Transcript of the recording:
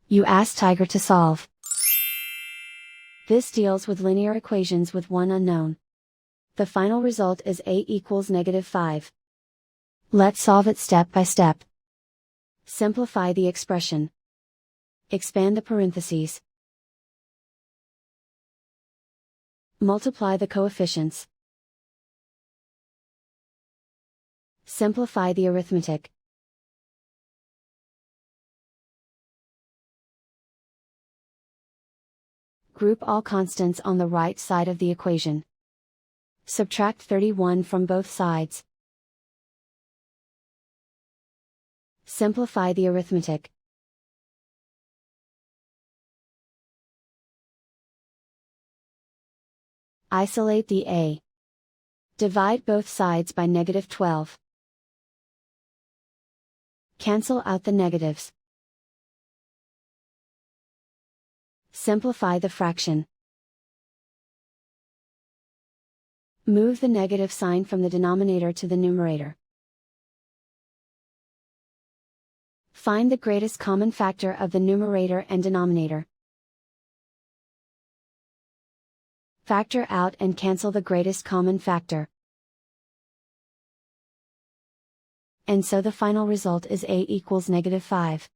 You ask Tiger to solve. This deals with linear equations with one unknown. The final result is a equals -5. Let's solve it step by step. Simplify the expression. Expand the parentheses. Multiply the coefficients. Simplify the arithmetic. Group all constants on the right side of the equation. Subtract 31 from both sides. Simplify the arithmetic. Isolate the a. Divide both sides by -12. Cancel out the negatives. Simplify the fraction. Move the negative sign from the denominator to the numerator. Find the greatest common factor of the numerator and denominator. Factor out and cancel the greatest common factor. And so the final result is a equals -5.